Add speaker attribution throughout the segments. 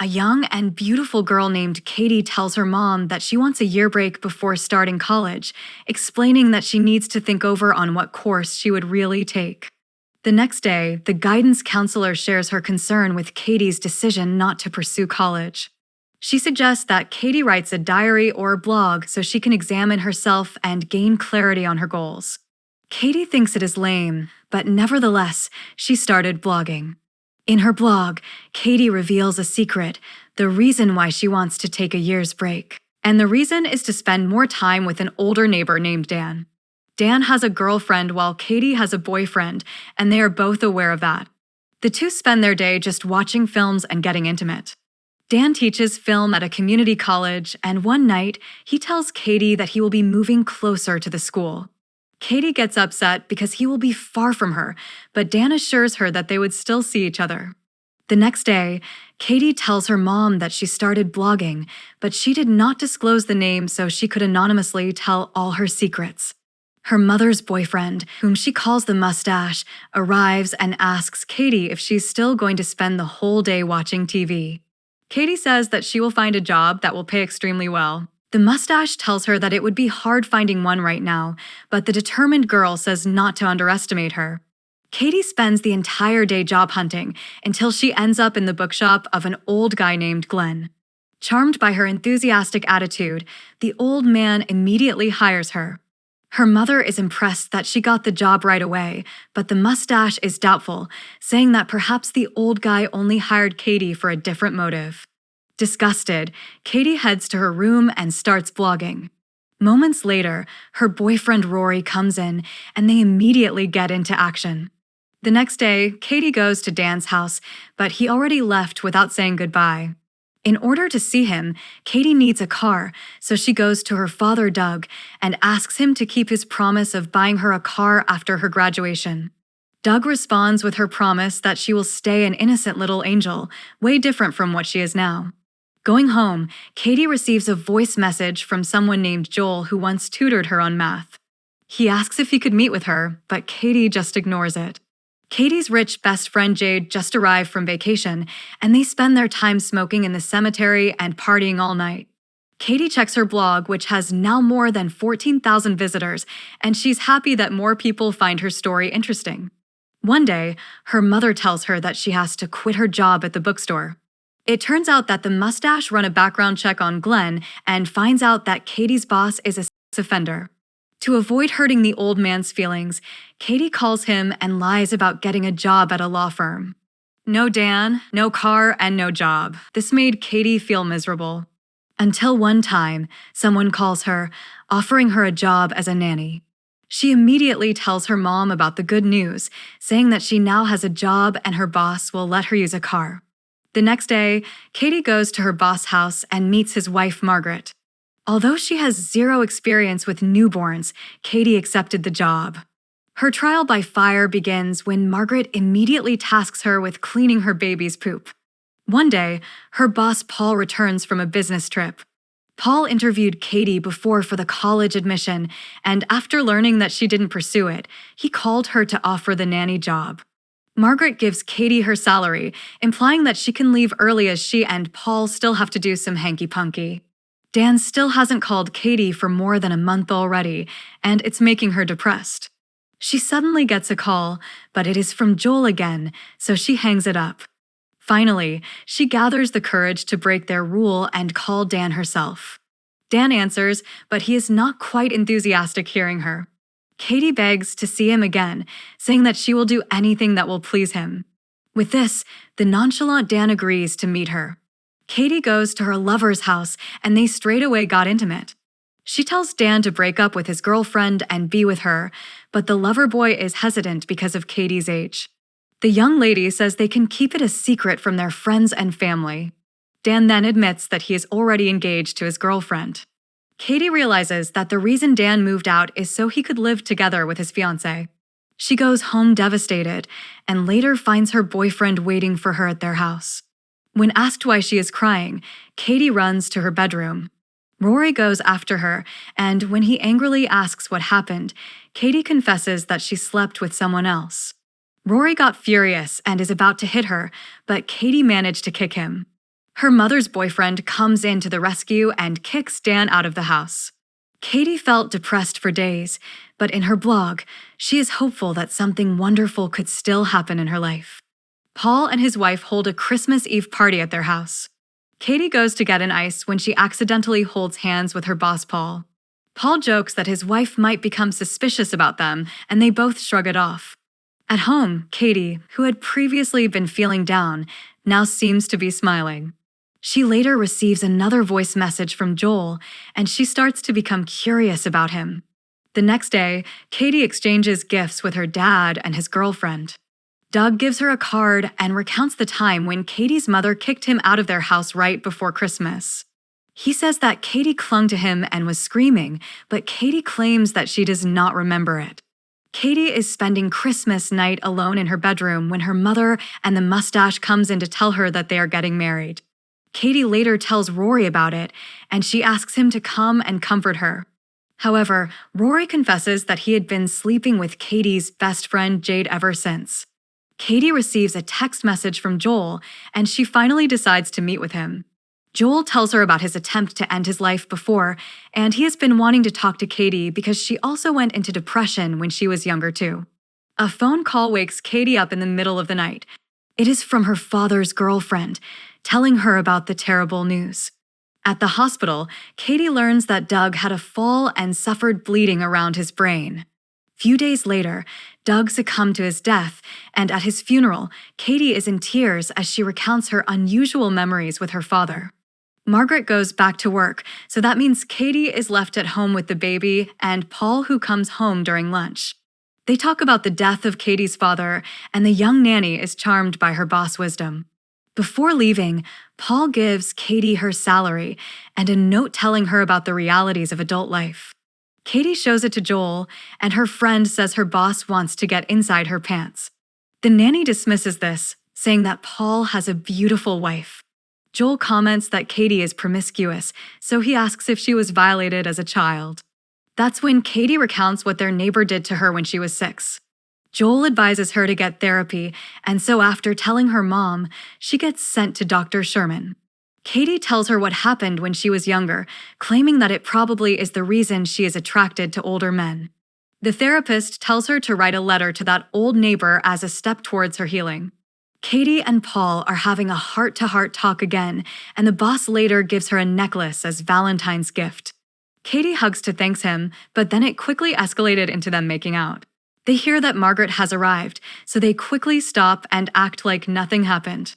Speaker 1: A young and beautiful girl named Katie tells her mom that she wants a year break before starting college, explaining that she needs to think over on what course she would really take. The next day, the guidance counselor shares her concern with Katie's decision not to pursue college. She suggests that Katie writes a diary or a blog so she can examine herself and gain clarity on her goals. Katie thinks it is lame, but nevertheless, she started blogging. In her blog, Katie reveals a secret, the reason why she wants to take a year's break. And the reason is to spend more time with an older neighbor named Dan. Dan has a girlfriend while Katie has a boyfriend, and they are both aware of that. The two spend their day just watching films and getting intimate. Dan teaches film at a community college, and one night, he tells Katie that he will be moving closer to the school. Katie gets upset because he will be far from her, but Dan assures her that they would still see each other. The next day, Katie tells her mom that she started blogging, but she did not disclose the name so she could anonymously tell all her secrets. Her mother's boyfriend, whom she calls the mustache, arrives and asks Katie if she's still going to spend the whole day watching TV. Katie says that she will find a job that will pay extremely well. The mustache tells her that it would be hard finding one right now, but the determined girl says not to underestimate her. Katie spends the entire day job hunting until she ends up in the bookshop of an old guy named Glenn. Charmed by her enthusiastic attitude, the old man immediately hires her. Her mother is impressed that she got the job right away, but the mustache is doubtful, saying that perhaps the old guy only hired Katie for a different motive. Disgusted, Katie heads to her room and starts blogging. Moments later, her boyfriend Rory comes in, and they immediately get into action. The next day, Katie goes to Dan's house, but he already left without saying goodbye. In order to see him, Katie needs a car, so she goes to her father Doug and asks him to keep his promise of buying her a car after her graduation. Doug responds with her promise that she will stay an innocent little angel, way different from what she is now. Going home, Katie receives a voice message from someone named Joel who once tutored her on math. He asks if he could meet with her, but Katie just ignores it. Katie's rich best friend Jade just arrived from vacation, and they spend their time smoking in the cemetery and partying all night. Katie checks her blog, which has now more than 14,000 visitors, and she's happy that more people find her story interesting. One day, her mother tells her that she has to quit her job at the bookstore. It turns out that the mustache run a background check on Glenn and finds out that Katie's boss is a sex offender. To avoid hurting the old man's feelings, Katie calls him and lies about getting a job at a law firm. No Dan, no car, and no job. This made Katie feel miserable. Until one time, someone calls her, offering her a job as a nanny. She immediately tells her mom about the good news, saying that she now has a job and her boss will let her use a car. The next day, Katie goes to her boss' house and meets his wife, Margaret. Although she has zero experience with newborns, Katie accepted the job. Her trial by fire begins when Margaret immediately tasks her with cleaning her baby's poop. One day, her boss Paul returns from a business trip. Paul interviewed Katie before for the college admission, and after learning that she didn't pursue it, he called her to offer the nanny job. Margaret gives Katie her salary, implying that she can leave early as she and Paul still have to do some hanky-panky. Dan still hasn't called Katie for more than a month already, and it's making her depressed. She suddenly gets a call, but it is from Joel again, so she hangs it up. Finally, she gathers the courage to break their rule and call Dan herself. Dan answers, but he is not quite enthusiastic hearing her. Katie begs to see him again, saying that she will do anything that will please him. With this, the nonchalant Dan agrees to meet her. Katie goes to her lover's house, and they straight away got intimate. She tells Dan to break up with his girlfriend and be with her, but the lover boy is hesitant because of Katie's age. The young lady says they can keep it a secret from their friends and family. Dan then admits that he is already engaged to his girlfriend. Katie realizes that the reason Dan moved out is so he could live together with his fiancé. She goes home devastated and later finds her boyfriend waiting for her at their house. When asked why she is crying, Katie runs to her bedroom. Rory goes after her, and when he angrily asks what happened, Katie confesses that she slept with someone else. Rory got furious and is about to hit her, but Katie managed to kick him. Her mother's boyfriend comes in to the rescue and kicks Dan out of the house. Katie felt depressed for days, but in her blog, she is hopeful that something wonderful could still happen in her life. Paul and his wife hold a Christmas Eve party at their house. Katie goes to get an ice when she accidentally holds hands with her boss Paul. Paul jokes that his wife might become suspicious about them, and they both shrug it off. At home, Katie, who had previously been feeling down, now seems to be smiling. She later receives another voice message from Joel, and she starts to become curious about him. The next day, Katie exchanges gifts with her dad and his girlfriend. Doug gives her a card and recounts the time when Katie's mother kicked him out of their house right before Christmas. He says that Katie clung to him and was screaming, but Katie claims that she does not remember it. Katie is spending Christmas night alone in her bedroom when her mother and the mustache comes in to tell her that they are getting married. Katie later tells Rory about it, and she asks him to come and comfort her. However, Rory confesses that he had been sleeping with Katie's best friend Jade ever since. Katie receives a text message from Joel, and she finally decides to meet with him. Joel tells her about his attempt to end his life before, and he has been wanting to talk to Katie because she also went into depression when she was younger too. A phone call wakes Katie up in the middle of the night. It is from her father's girlfriend, telling her about the terrible news. At the hospital, Katie learns that Doug had a fall and suffered bleeding around his brain. Few days later, Doug succumbed to his death, and at his funeral, Katie is in tears as she recounts her unusual memories with her father. Margaret goes back to work, so that means Katie is left at home with the baby and Paul, who comes home during lunch. They talk about the death of Katie's father, and the young nanny is charmed by her boss' wisdom. Before leaving, Paul gives Katie her salary and a note telling her about the realities of adult life. Katie shows it to Joel, and her friend says her boss wants to get inside her pants. The nanny dismisses this, saying that Paul has a beautiful wife. Joel comments that Katie is promiscuous, so he asks if she was violated as a child. That's when Katie recounts what their neighbor did to her when she was 6. Joel advises her to get therapy, and so after telling her mom, she gets sent to Dr. Sherman. Katie tells her what happened when she was younger, claiming that it probably is the reason she is attracted to older men. The therapist tells her to write a letter to that old neighbor as a step towards her healing. Katie and Paul are having a heart-to-heart talk again, and the boss later gives her a necklace as Valentine's gift. Katie hugs to thank him, but then it quickly escalated into them making out. They hear that Margaret has arrived, so they quickly stop and act like nothing happened.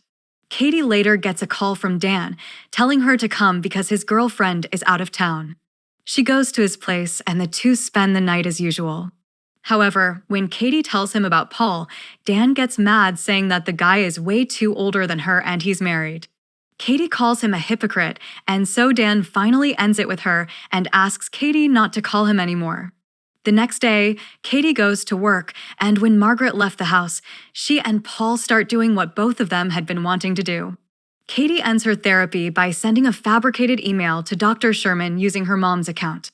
Speaker 1: Katie later gets a call from Dan, telling her to come because his girlfriend is out of town. She goes to his place, and the two spend the night as usual. However, when Katie tells him about Paul, Dan gets mad, saying that the guy is way too older than her and he's married. Katie calls him a hypocrite, and so Dan finally ends it with her and asks Katie not to call him anymore. The next day, Katie goes to work, and when Margaret left the house, she and Paul start doing what both of them had been wanting to do. Katie ends her therapy by sending a fabricated email to Dr. Sherman using her mom's account.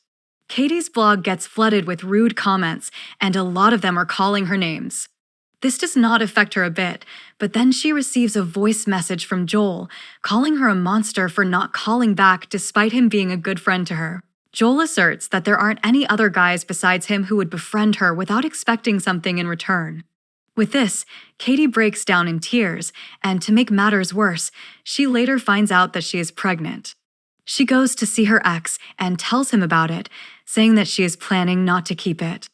Speaker 1: Katie's blog gets flooded with rude comments, and a lot of them are calling her names. This does not affect her a bit, but then she receives a voice message from Joel, calling her a monster for not calling back despite him being a good friend to her. Joel asserts that there aren't any other guys besides him who would befriend her without expecting something in return. With this, Katie breaks down in tears, and to make matters worse, she later finds out that she is pregnant. She goes to see her ex and tells him about it, saying that she is planning not to keep it.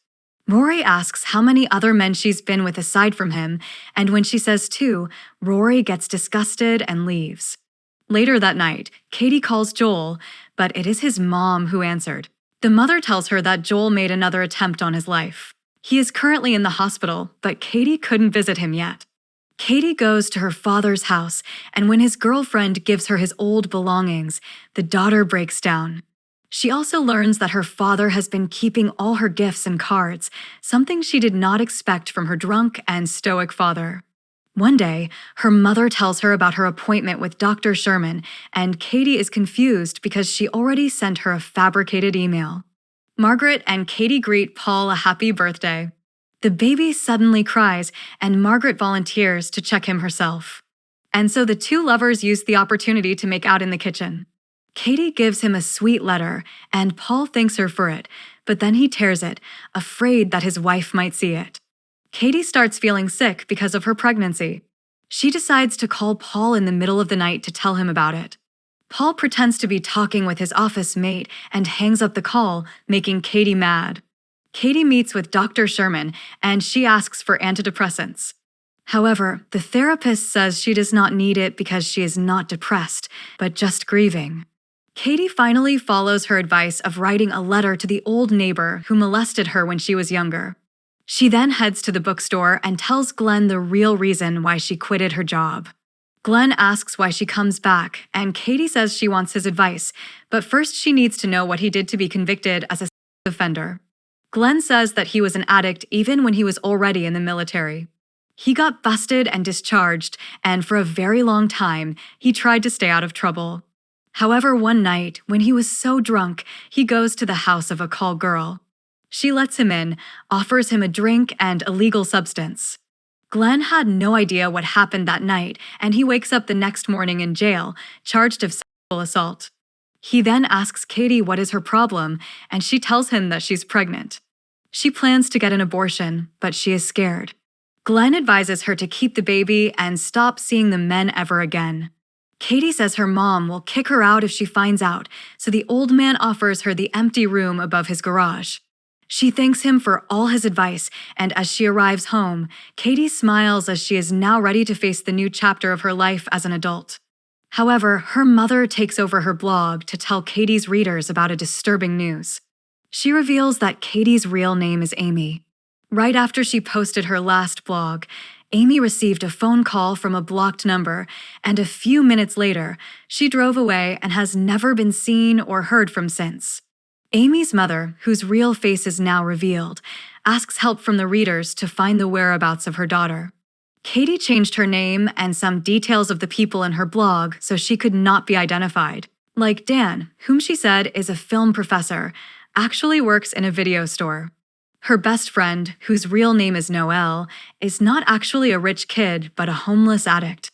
Speaker 1: Rory asks how many other men she's been with aside from him, and when she says 2, Rory gets disgusted and leaves. Later that night, Katie calls Joel, but it is his mom who answered. The mother tells her that Joel made another attempt on his life. He is currently in the hospital, but Katie couldn't visit him yet. Katie goes to her father's house, and when his girlfriend gives her his old belongings, the daughter breaks down. She also learns that her father has been keeping all her gifts and cards, something she did not expect from her drunk and stoic father. One day, her mother tells her about her appointment with Dr. Sherman, and Katie is confused because she already sent her a fabricated email. Margaret and Katie greet Paul a happy birthday. The baby suddenly cries, and Margaret volunteers to check him herself. And so the two lovers use the opportunity to make out in the kitchen. Katie gives him a sweet letter, and Paul thanks her for it, but then he tears it, afraid that his wife might see it. Katie starts feeling sick because of her pregnancy. She decides to call Paul in the middle of the night to tell him about it. Paul pretends to be talking with his office mate and hangs up the call, making Katie mad. Katie meets with Dr. Sherman, and she asks for antidepressants. However, the therapist says she does not need it because she is not depressed, but just grieving. Katie finally follows her advice of writing a letter to the old neighbor who molested her when she was younger. She then heads to the bookstore and tells Glenn the real reason why she quitted her job. Glenn asks why she comes back, and Katie says she wants his advice, but first she needs to know what he did to be convicted as a sex offender. Glenn says that he was an addict even when he was already in the military. He got busted and discharged, and for a very long time, he tried to stay out of trouble. However, one night, when he was so drunk, he goes to the house of a call girl. She lets him in, offers him a drink and a legal substance. Glenn had no idea what happened that night, and he wakes up the next morning in jail, charged of sexual assault. He then asks Katie what is her problem, and she tells him that she's pregnant. She plans to get an abortion, but she is scared. Glenn advises her to keep the baby and stop seeing the men ever again. Katie says her mom will kick her out if she finds out, so the old man offers her the empty room above his garage. She thanks him for all his advice, and as she arrives home, Katie smiles as she is now ready to face the new chapter of her life as an adult. However, her mother takes over her blog to tell Katie's readers about a disturbing news. She reveals that Katie's real name is Amy. Right after she posted her last blog, Amy received a phone call from a blocked number, and a few minutes later, she drove away and has never been seen or heard from since. Amy's mother, whose real face is now revealed, asks help from the readers to find the whereabouts of her daughter. Katie changed her name and some details of the people in her blog so she could not be identified. Like Dan, whom she said is a film professor, actually works in a video store. Her best friend, whose real name is Noelle, is not actually a rich kid but a homeless addict.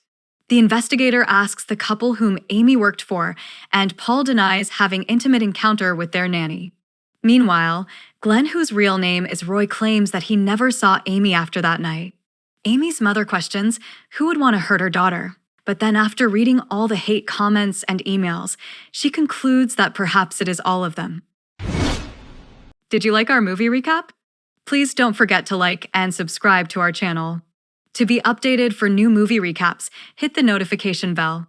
Speaker 1: The investigator asks the couple whom Amy worked for, and Paul denies having intimate encounter with their nanny. Meanwhile, Glenn, whose real name is Roy, claims that he never saw Amy after that night. Amy's mother questions who would want to hurt her daughter, but then after reading all the hate comments and emails, she concludes that perhaps it is all of them. Did you like our movie recap? Please don't forget to like and subscribe to our channel. To be updated for new movie recaps, hit the notification bell.